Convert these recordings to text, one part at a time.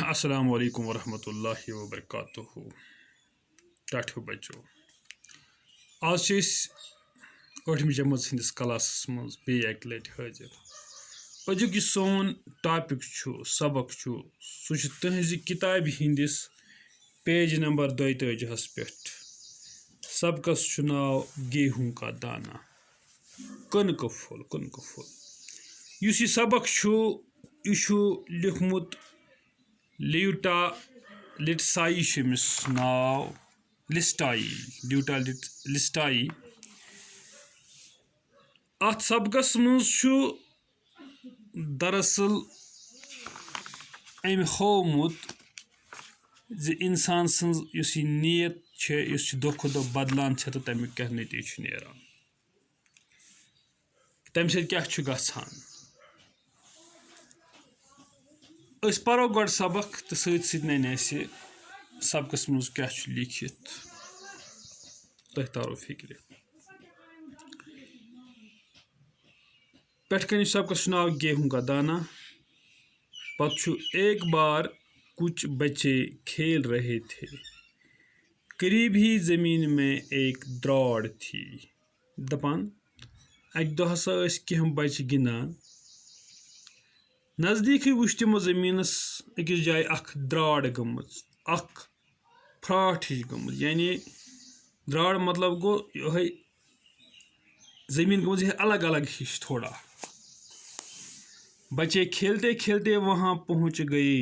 अस्सलाम वालेकुम वरहमतुल्लाहि वबरकातुहू। टाठियो बच्चो, आज से 8वीं जमात हंदिस क्लास मज बे एक लट हाजिर। अजुक यह सोन टॉपिक सबक सह तुहज किताब हंदिस पेज नंबर 42 पे। सबकस नाव गेहूं का दाना, कनक फुल। युस यह सबक यह लिखमुत ल्यूटा लिटसाई नाव लिस्टाई। अत सबकस मज दरअसल अम होमुत इंसान सज नीयत दो खो दो बदलान तो तमिक क्या नतीज नेरान, तम सत क्या गछान। अस परो गो सबक तो सत नन सबकस मज क्या लिखित तह तारो फिक्र। पे सबकस नाव गेहूं का दाना। पत एक बार कुछ बच्चे खेल रहे थे, करीब ही जमीन में एक द्राड़ थी। दपान अक दो हसा कह बच्चे गिंदान, नजदीक वुच तमो जमीनस अकिस जाय द्राड़ गमज, फ्राट हिश गमज। यानी द्राड़ मतलब गो यह जमीन गमज अलग अलग हिश थोड़ा। बच्चे खेलते खेलते वहां पहुंच गए।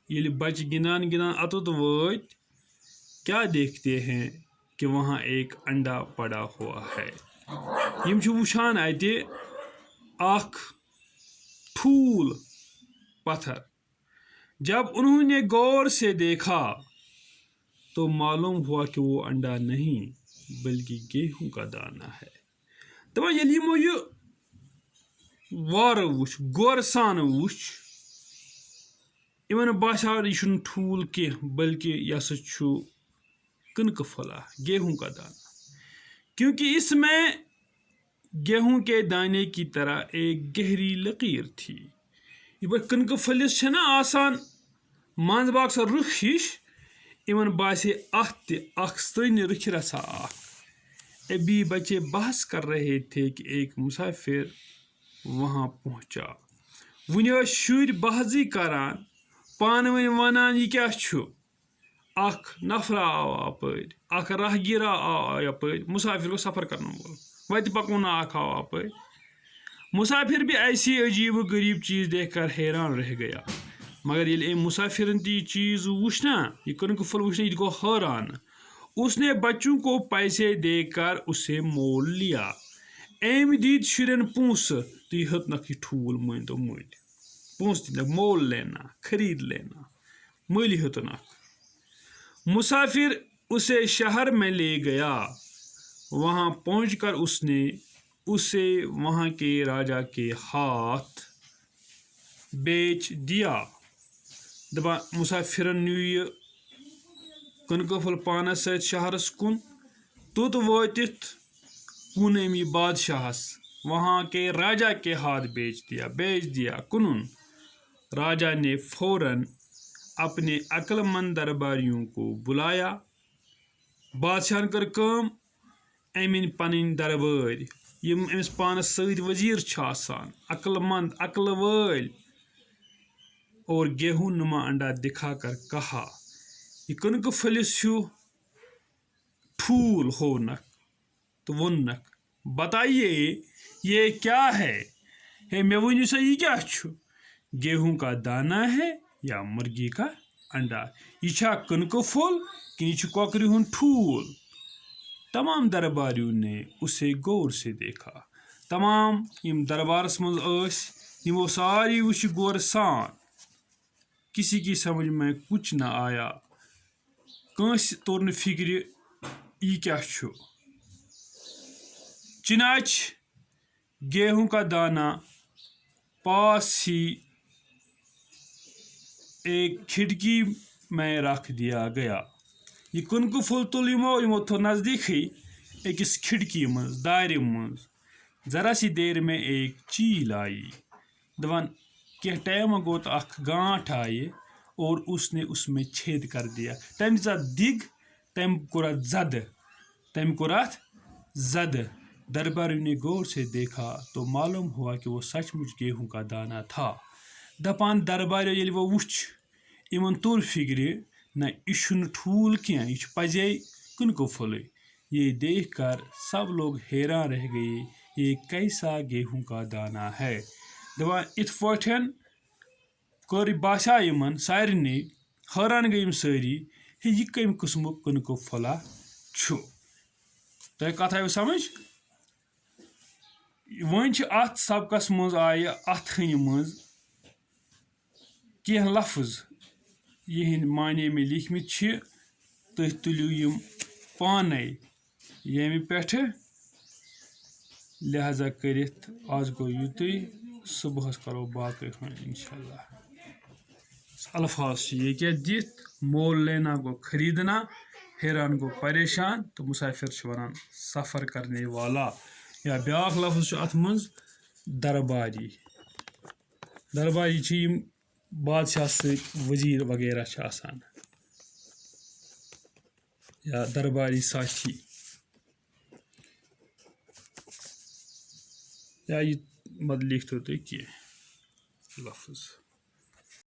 ये बच्चे गिंदान अतुत वत, क्या देखते हैं कि वहां एक अंडा पड़ा हुआ है। यम वुछान अत ठूल पत्थर। जब उन्होंने गौर से देखा तो मालूम हुआ कि वो अंडा नहीं बल्कि गेहूं का दाना है। तो यमो यह वार वुच, गौर सान वुच, इन बासाव यह ठूल कह बल्कि यह कनक फला, गेहूं का दाना। क्योंकि इसमें गेहूं के दाने की तरह एक गहरी लकीर थी। यह कनक फलिस ना आसान मंज बाग सा रुख हिश, इन बासे स्तन रुख रसा। अभी बच्चे बहस कर रहे थे कि एक मुसाफिर वहां पहुंचा। वन शुर बहजी करान, पान वन वनान यह क्या नफरा आव अपर, राहगीरा आव यपर, मुसाफिर को सफर करने वोल वत पकुन आव अपर। मुसाफिर भी ऐसी अजीब गरीब चीज़ देखकर हैरान रह गया। मगर ये मुसाफिर ती चीज़ वुच ना, यह कनक फल वुच ना, यह गो हैरान। उसने बच्चों को पैसे देकर उसे मोल लिया। एम दीद शुरन पोंस तो यह हतनक ठूल मन तो मल पोंस दिन मोल लेना, खरीद लेना, मल हतनक। मुसाफिर उसे शहर में ले गया। वहां पहुंचकर उसने उसे वहां के राजा के हाथ बेच दिया। दपा मुसाफिरन न्यू यह कनक फल पानस सत शहरस कुन, तोत वतित कुन अमी बादशाहस, वहां के राजा के हाथ बेच दिया कुनुन। राजा ने फौरन अपने अक्लमंद दरबारियों को बुलाया। बादशाहन कर कम, अमिन पन दरबार यम अमिस पानस सत वजीर अक्लमंद अक्ल वल, और गेहूं नुमा अंडा दिखाकर कहा, यह कनक फलिस ठूल होनक तो वोनक, बताइए ये क्या है। मे वनु सा यह क्या गेहूं का दाना है या मुर्गी का अंडा। यह कनक फल कि यह कॉकरी हुंद ठूल। तमाम दरबारियों ने उसे गौर से देखा। तमाम यम दरबारस मज यमो सारी वुच गौर सान। किसी की समझ में कुछ न आया। कंस तोर न फिक्र यह क्या चिनाच गेहूं का दाना पास ही एक खिड़की में रख दिया गया। यह कनक फुल तुल यमो थो नजदीक अकिस खिड़की मज दार मज। जरा सी देर में एक चील आई। दपान कह टाइम गो तो गांठ आई। और उसने उसमें छेद कर दिया। तम दिशा दिग, तम कुरात जद, तम कुरात जद। दरबारी ने गौर से देखा तो मालूम हुआ कि वो सचमुच गेहूं का दाना था। दपान दरबार ये वो वुच इन तुर फिक्र न यह ठूल क्या, यह पजे कुनको फुल। ये देख कर सब लोग हैरान रह गए, ये कैसा गेहूं का दाना है। दपान इत पठन कर बासा इन सारे, हैरान गई सारी, हे यह कम किस्म कुनको फला छु। तुम कथ आयो समझ। वन अत सबकस मज आय अत हन मज कह लफ्ज यह माने में लिखमित तुम तुलियो यम पाने यमि पेठ। लिहाजा करित आज गो युतुई, सुबह करो बाकी इंशाल्लाह। अल्फाज ये क्या दित, मोल लेना गो खरीदना, हैरान गो परेशान, तो मुसाफिर वनान सफ़र करने वाला। या ब्याक लफ्ज अत मज दरबारी। दरबारी बादशाह से वजीर वगैरह आसान, या दरबारी साथी, या ये मत लिख तो कह लफ्ज।